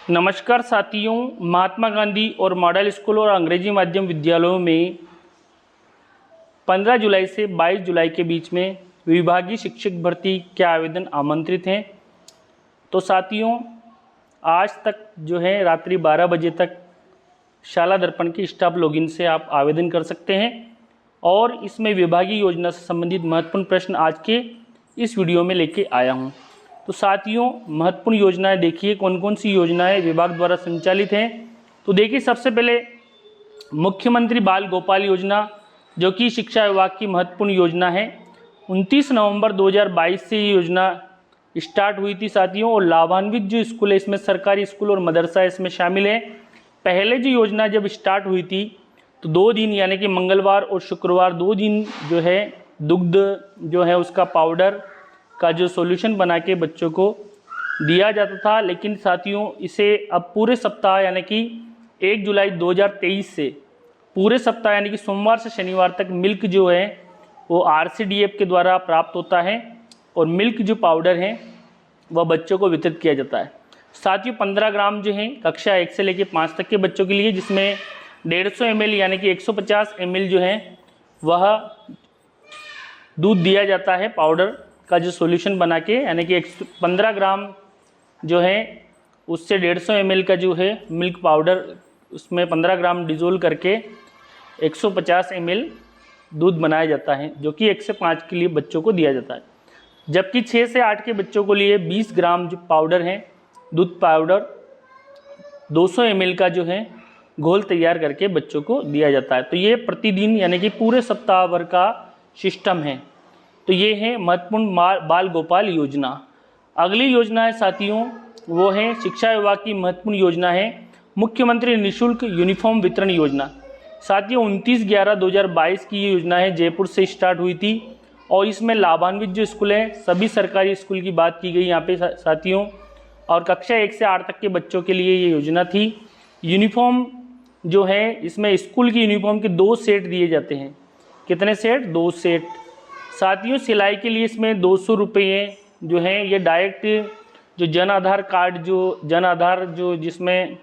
नमस्कार साथियों, महात्मा गांधी और मॉडल स्कूल और अंग्रेजी माध्यम विद्यालयों में 15 जुलाई से 22 जुलाई के बीच में विभागीय शिक्षक भर्ती के आवेदन आमंत्रित हैं। तो साथियों, आज तक जो है रात्रि 12 बजे तक शाला दर्पण के स्टाफ लॉगिन से आप आवेदन कर सकते हैं और इसमें विभागीय योजना से संबंधित महत्वपूर्ण प्रश्न आज के इस वीडियो में लेके आया हूं। तो साथियों, महत्वपूर्ण योजनाएं देखिए कौन कौन सी योजनाएं विभाग द्वारा संचालित हैं। तो देखिए, सबसे पहले मुख्यमंत्री बाल गोपाल योजना, जो कि शिक्षा विभाग की महत्वपूर्ण योजना है। 29 नवंबर 2022 से ये योजना स्टार्ट हुई थी साथियों, और लाभान्वित जो स्कूल है इसमें सरकारी स्कूल और मदरसा इसमें शामिल है। पहले जो योजना जब स्टार्ट हुई थी तो 2 दिन यानी कि मंगलवार और शुक्रवार 2 दिन जो है दुग्ध जो है उसका पाउडर का जो सॉल्यूशन बना के बच्चों को दिया जाता था। लेकिन साथियों, इसे अब पूरे सप्ताह यानी कि 1 जुलाई 2023 से पूरे सप्ताह यानी कि सोमवार से शनिवार तक मिल्क जो है वो RCDF के द्वारा प्राप्त होता है और मिल्क जो पाउडर है वह बच्चों को वितरित किया जाता है। साथियों, 15 ग्राम जो है कक्षा 1 से लेकर 5 तक के बच्चों के लिए, जिसमें 150 ml यानी कि 150 ml जो है वह दूध दिया जाता है पाउडर का जो सॉल्यूशन बना के, यानी कि 15 ग्राम जो है उससे 150 ml का जो है मिल्क पाउडर उसमें 15 ग्राम डिज़ोल्व करके 150 ml दूध बनाया जाता है, जो कि 1 से 5 के लिए बच्चों को दिया जाता है। जबकि 6 से 8 के बच्चों के लिए 20 ग्राम जो पाउडर है दूध पाउडर 200 ml का जो है घोल तैयार करके बच्चों को दिया जाता है। तो ये प्रतिदिन यानी कि पूरे सप्ताह भर का सिस्टम है। तो ये है महत्वपूर्ण बाल गोपाल योजना। अगली योजना है साथियों, वो है शिक्षा विभाग की महत्वपूर्ण योजना है मुख्यमंत्री निःशुल्क यूनिफॉर्म वितरण योजना। साथियों, 29/11/2022 की ये योजना है, जयपुर से स्टार्ट हुई थी और इसमें लाभान्वित जो स्कूल हैं सभी सरकारी स्कूल की बात की गई यहाँ पे साथियों, और कक्षा 1 से 8 तक के बच्चों के लिए ये योजना थी। यूनिफॉर्म जो है इसमें स्कूल की यूनिफॉर्म के 2 सेट दिए जाते हैं। कितने सेट? 2 सेट। साथियों, सिलाई के लिए इसमें 200 रुपये जो हैं ये डायरेक्ट जो जन आधार कार्ड जो जिसमें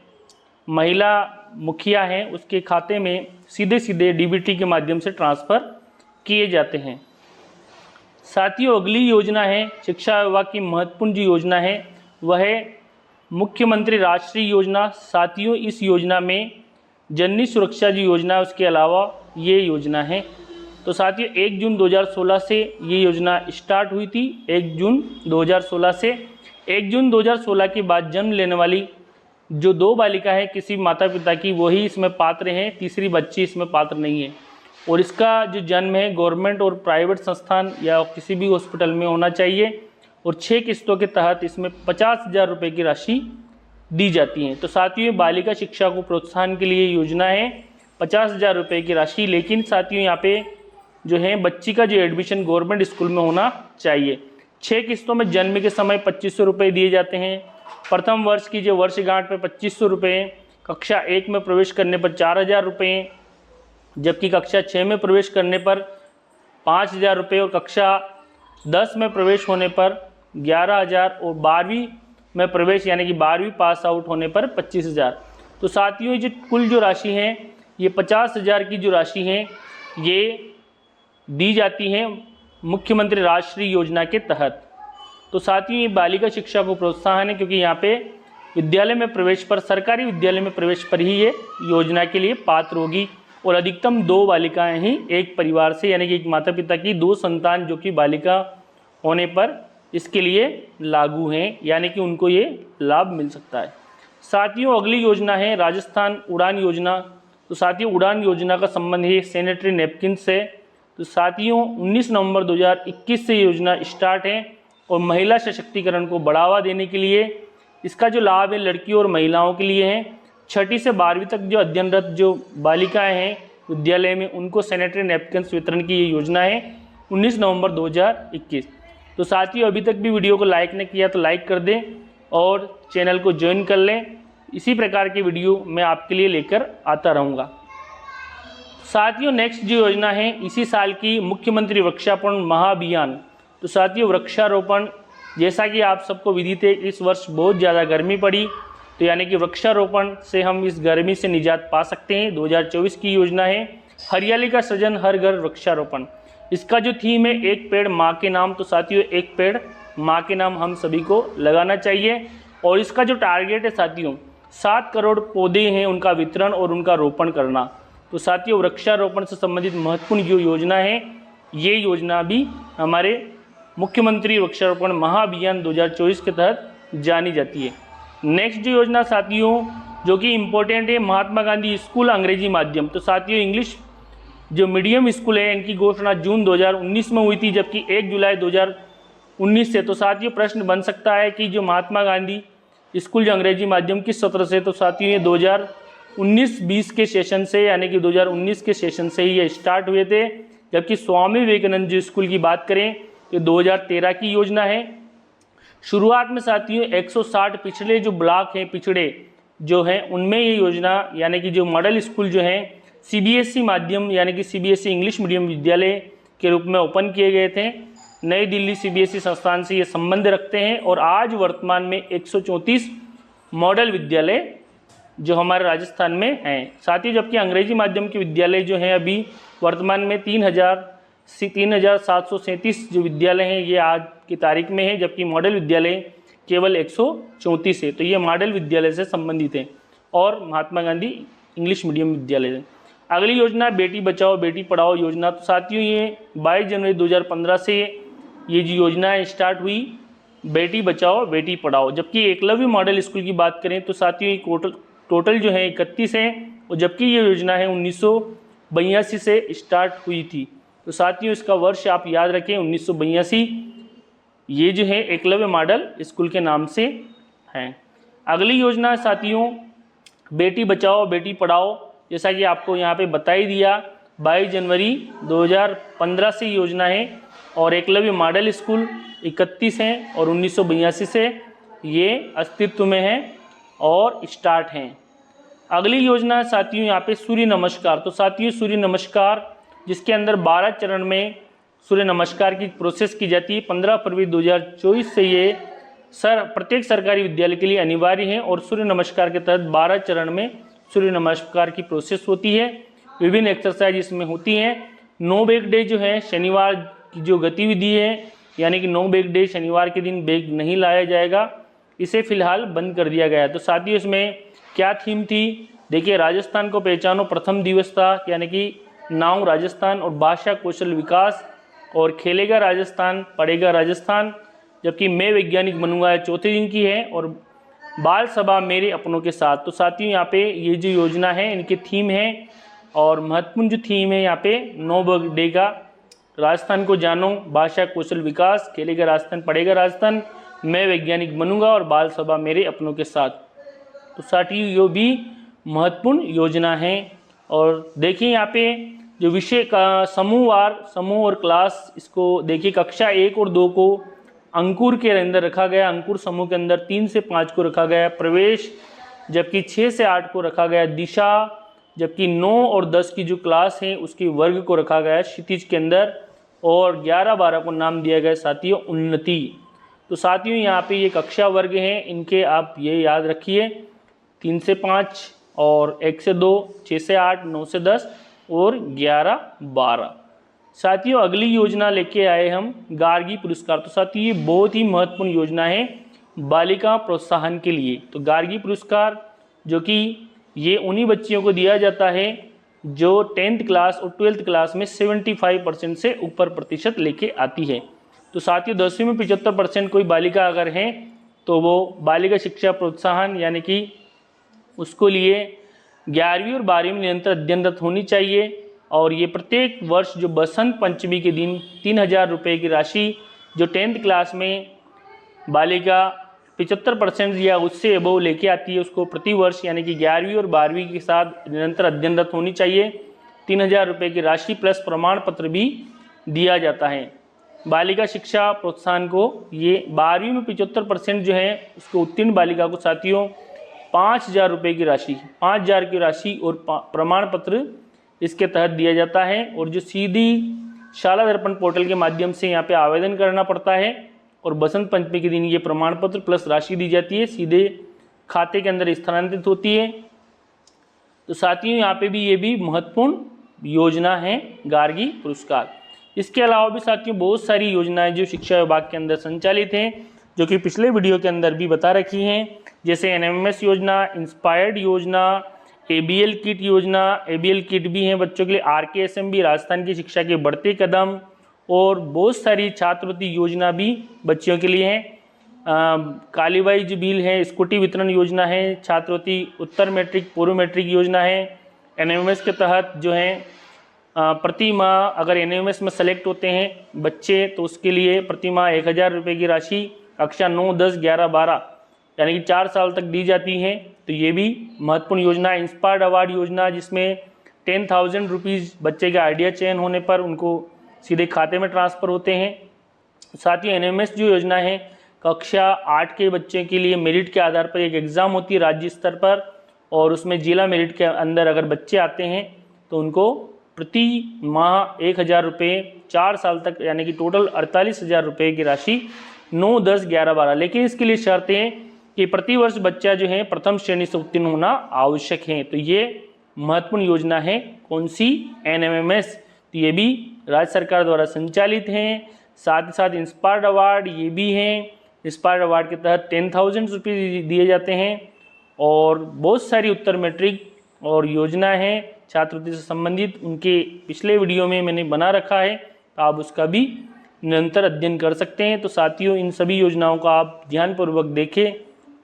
महिला मुखिया हैं उसके खाते में सीधे DBT के माध्यम से ट्रांसफ़र किए जाते हैं। साथियों, अगली योजना है शिक्षा विभाग की महत्वपूर्ण जो योजना है वह है मुख्यमंत्री राष्ट्रीय योजना। साथियों, इस योजना में जननी सुरक्षा जो योजना है उसके अलावा ये योजना है। तो साथियों, 1 जून 2016 से ये योजना स्टार्ट हुई थी। 1 जून 2016 से 1 जून 2016 के बाद जन्म लेने वाली जो 2 बालिका है किसी माता पिता की, वही इसमें पात्र हैं, तीसरी बच्ची इसमें पात्र नहीं है। और इसका जो जन्म है गवर्नमेंट और प्राइवेट संस्थान या किसी भी हॉस्पिटल में होना चाहिए और 6 किस्तों के तहत इसमें 50,000 रुपये की राशि दी जाती है। तो साथियों, बालिका शिक्षा को प्रोत्साहन के लिए योजना है 50,000 रुपये की राशि। लेकिन साथियों, यहाँ पे जो है बच्ची का जो एडमिशन गवर्नमेंट स्कूल में होना चाहिए। 6 किस्तों में जन्म के समय 2500 रुपये दिए जाते हैं। प्रथम वर्ष की जो वर्षगांठ पे 2500 रुपये, कक्षा 1 में प्रवेश करने पर 4000 रुपये, जबकि कक्षा 6 में प्रवेश करने पर 5000 रुपये और कक्षा 10 में प्रवेश होने पर 11,000 और 12वीं में प्रवेश यानी कि 12वीं पास आउट होने पर 25,000। तो साथियों, ये कुल जो राशि है ये 50,000 की जो राशि है ये दी जाती है मुख्यमंत्री राष्ट्रीय योजना के तहत। तो साथियों, ये बालिका शिक्षा को प्रोत्साहन है, क्योंकि यहाँ पे विद्यालय में प्रवेश पर, सरकारी विद्यालय में प्रवेश पर ही ये योजना के लिए पात्र होगी। और अधिकतम 2 बालिकाएं ही एक परिवार से यानी कि एक माता पिता की 2 संतान जो कि बालिका होने पर इसके लिए लागू हैं, यानी कि उनको ये लाभ मिल सकता है। साथियों, अगली योजना है राजस्थान उड़ान योजना। तो साथियों, उड़ान योजना का संबंध है सैनिटरी नैपकिन से। तो साथियों, 19 नवंबर 2021 से योजना स्टार्ट है और महिला सशक्तिकरण को बढ़ावा देने के लिए इसका जो लाभ है लड़कियों और महिलाओं के लिए है। 6ठी से 12वीं तक जो अध्ययनरत जो बालिकाएं हैं विद्यालय में उनको सैनिटरी नैपकिन्स वितरण की ये योजना है 19 नवंबर 2021। तो साथियों, अभी तक भी वीडियो को लाइक नहीं किया तो लाइक कर दें और चैनल को ज्वाइन कर लें। इसी प्रकार की वीडियो मैं आपके लिए लेकर आता रहूँगा। साथियों, नेक्स्ट जो योजना है इसी साल की मुख्यमंत्री वृक्षारोपण महाअभियान। तो साथियों, वृक्षारोपण जैसा कि आप सबको विदित है, इस वर्ष बहुत ज़्यादा गर्मी पड़ी तो यानी कि वृक्षारोपण से हम इस गर्मी से निजात पा सकते हैं। 2024 की योजना है हरियाली का सृजन, हर घर वृक्षारोपण। इसका जो थीम है एक पेड़ माँ के नाम, तो साथियों एक पेड़ माँ के नाम हम सभी को लगाना चाहिए। और इसका जो टारगेट है साथियों 7 करोड़ पौधे हैं उनका वितरण और उनका रोपण करना। तो साथियों वृक्षारोपण से संबंधित महत्वपूर्ण जो योजना है ये योजना भी हमारे मुख्यमंत्री वृक्षारोपण महाअभियान 2024 के तहत जानी जाती है। नेक्स्ट जो योजना साथियों जो कि इम्पोर्टेंट है, महात्मा गांधी स्कूल अंग्रेजी माध्यम। तो साथियों इंग्लिश जो मीडियम स्कूल है इनकी घोषणा जून 2019 में हुई थी, जबकि 1 जुलाई 2019 से। तो साथियों प्रश्न बन सकता है कि जो महात्मा गांधी स्कूल जो अंग्रेजी माध्यम किस सत्र से, तो साथियों ये 2019-20 के सेशन से यानी कि 2019 के सेशन से ही ये स्टार्ट हुए थे, जबकि स्वामी विवेकानंद जी स्कूल की बात करें तो 2013 की योजना है। शुरुआत में साथियों 160 पिछड़े जो ब्लॉक हैं, पिछड़े जो हैं उनमें ये योजना यानी कि जो मॉडल स्कूल जो हैं सीबीएसई माध्यम यानी कि सीबीएसई इंग्लिश मीडियम विद्यालय के रूप में ओपन किए गए थे। नई दिल्ली सीबीएसई संस्थान से ये संबंध रखते हैं और आज वर्तमान में 134 मॉडल विद्यालय जो हमारे राजस्थान में हैं। साथ ही जबकि अंग्रेजी माध्यम के विद्यालय जो हैं अभी वर्तमान में 3737 जो विद्यालय हैं ये आज की तारीख में है, जबकि मॉडल विद्यालय केवल 134 है। तो ये मॉडल विद्यालय से संबंधित है और महात्मा गांधी इंग्लिश मीडियम विद्यालय है। अगली योजना बेटी बचाओ बेटी पढ़ाओ योजना। तो साथियों ये 22 जनवरी 2015 से ये जो योजना स्टार्ट हुई, बेटी बचाओ बेटी पढ़ाओ। जबकि एकलव्य मॉडल स्कूल की बात करें तो साथियों ये टोटल जो है 31 हैं और जबकि ये योजना है 1982 से स्टार्ट हुई थी। तो साथियों इसका वर्ष आप याद रखें 1982, ये जो है एकलव्य मॉडल स्कूल के नाम से है। अगली योजना साथियों बेटी बचाओ बेटी पढ़ाओ, जैसा कि आपको यहाँ पे बता ही दिया 22 जनवरी 2015 से योजना है और एकलव्य मॉडल स्कूल 31 हैं और 1982 से ये अस्तित्व में है और स्टार्ट हैं। अगली योजना साथियों यहाँ पे सूर्य नमस्कार। तो साथियों सूर्य नमस्कार जिसके अंदर 12 चरण में सूर्य नमस्कार की प्रोसेस की जाती है। 15 फरवरी 2024 से ये प्रत्येक सरकारी विद्यालय के लिए अनिवार्य है और सूर्य नमस्कार के तहत 12 चरण में सूर्य नमस्कार की प्रोसेस होती है। विभिन्न एक्सरसाइज इसमें होती हैं। नो बैग डे जो है शनिवार की जो गतिविधि है यानी कि नो बैग डे, शनिवार के दिन बैग नहीं लाया जाएगा, इसे फिलहाल बंद कर दिया गया है। तो साथियों इसमें क्या थीम थी, देखिए राजस्थान को पहचानो प्रथम दिवस था यानी कि नाव राजस्थान और भाषा कौशल विकास और खेलेगा राजस्थान पढ़ेगा राजस्थान, जबकि मैं वैज्ञानिक बनूंगा चौथे दिन की है और बाल सभा मेरे अपनों के साथ। तो साथियों यहाँ पे ये जो योजना है इनके थीम है और महत्वपूर्ण जो थीम है यहाँ पे नो बैग डे का, राजस्थान को जानो, भाषा कौशल विकास, खेलेगा राजस्थान पढ़ेगा राजस्थान, मैं वैज्ञानिक बनूंगा और बाल सभा मेरे अपनों के साथ। तो साथियों ये भी महत्वपूर्ण योजना है। और देखिए यहाँ पे जो विषय का समूह और क्लास, इसको देखिए कक्षा 1 और 2 को अंकुर के अंदर रखा गया, अंकुर समूह के अंदर 3 से 5 को रखा गया प्रवेश, जबकि 6 से 8 को रखा गया दिशा, जबकि 9 और 10 की जो क्लास है उसकी वर्ग को रखा गया क्षितिज के अंदर और 11-12 को नाम दिया गया साथियों उन्नति। तो साथियों यहाँ पे ये कक्षा वर्ग हैं, इनके आप ये याद रखिए 3 से 5 और 1 से 2, 6 से 8, 9 से 10 और 11-12। साथियों अगली योजना लेके आए हम गार्गी पुरस्कार। तो साथियों ये बहुत ही महत्वपूर्ण योजना है बालिका प्रोत्साहन के लिए। तो गार्गी पुरस्कार जो कि ये उन्हीं बच्चियों को दिया जाता है जो 10th क्लास और 12th क्लास में 75% से ऊपर प्रतिशत लेके आती है। तो साथियों 10वीं में 75% कोई बालिका अगर है तो वो बालिका शिक्षा प्रोत्साहन यानी कि उसको लिए 11वीं और 12वीं में निरंतर अध्ययनरत होनी चाहिए। और ये प्रत्येक वर्ष जो बसंत पंचमी के दिन 3000 रुपये की राशि जो 10th क्लास में बालिका 75% या उससे अबव लेके आती है उसको प्रति वर्ष यानी कि 11वीं और 12वीं के साथ निरंतर अध्ययनरत होनी चाहिए। 3000 रुपये की राशि प्लस प्रमाण पत्र भी दिया जाता है। बालिका शिक्षा प्रोत्साहन को ये 12वीं में 75% जो है उसको उत्तीर्ण बालिका को साथियों 5000 रुपये की राशि 5000 की राशि और प्रमाण पत्र इसके तहत दिया जाता है। और जो सीधी शाला दर्पण पोर्टल के माध्यम से यहाँ पे आवेदन करना पड़ता है और बसंत पंचमी के दिन ये प्रमाण पत्र प्लस राशि दी जाती है। सीधे खाते के अंदर स्थानांतरित होती है। तो साथियों यहाँ पे भी ये भी महत्वपूर्ण योजना है गार्गी पुरस्कार। इसके अलावा भी साथियों बहुत सारी योजनाएं जो शिक्षा विभाग के अंदर संचालित हैं, जो कि पिछले वीडियो के अंदर भी बता रखी हैं, जैसे एनएमएमएस योजना, इंस्पायर्ड योजना, एबीएल किट योजना, एबीएल किट भी हैं बच्चों के लिए, आरकेएसएम, राजस्थान की शिक्षा के बढ़ते कदम, और बहुत सारी छात्रवृत्ति योजना भी बच्चों के लिए है। कालीबाई जो बिल है, स्कूटी वितरण योजना है, छात्रवृत्ति उत्तर मैट्रिक पूर्व मैट्रिक योजना है। एनएमएमएस के तहत जो है प्रति माह अगर एनएमएस में सेलेक्ट होते हैं बच्चे तो उसके लिए प्रति माह 1000 रुपये की राशि कक्षा 9, 10, 11, 12 यानी कि 4 साल तक दी जाती है। तो ये भी महत्वपूर्ण योजना है। इंस्पायर्ड अवार्ड योजना, जिसमें 10,000 रुपीज़ बच्चे का आइडिया चयन होने पर उनको सीधे खाते में ट्रांसफ़र होते हैं। साथ ही एनएमएस जो योजना है, कक्षा 8 के बच्चे के लिए मेरिट के आधार पर एक एग्ज़ाम होती है राज्य स्तर पर, और उसमें जिला मेरिट के अंदर अगर बच्चे आते हैं तो उनको प्रति माह 1000 रुपये 4 साल तक यानी कि टोटल 48,000 रुपये की राशि 9, 10, 11, 12। लेकिन इसके लिए शर्तें हैं कि प्रतिवर्ष बच्चा जो है प्रथम श्रेणी से उत्तीर्ण होना आवश्यक है। तो ये महत्वपूर्ण योजना है। कौन सी? एनएमएमएस। तो ये भी राज्य सरकार द्वारा संचालित हैं। साथ ही साथ इंस्पायर्ड अवार्ड ये भी हैं। इंस्पायर्ड अवार्ड के तहत 10,000 रुपये दिए जाते हैं, और बहुत सारी उत्तर मैट्रिक और योजना है छात्रवृत्ति से संबंधित, उनके पिछले वीडियो में मैंने बना रखा है, तो आप उसका भी निरंतर अध्ययन कर सकते हैं। तो साथियों इन सभी योजनाओं को आप ध्यानपूर्वक देखें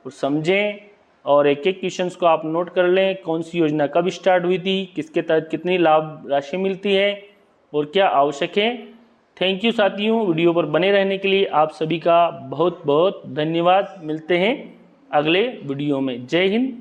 और समझें, और एक एक क्वेश्चंस को आप नोट कर लें। कौन सी योजना कब स्टार्ट हुई थी, किसके तहत कितनी लाभ राशि मिलती है और क्या आवश्यक है। थैंक यू साथियों, वीडियो पर बने रहने के लिए आप सभी का बहुत बहुत धन्यवाद। मिलते हैं अगले वीडियो में। जय हिंद।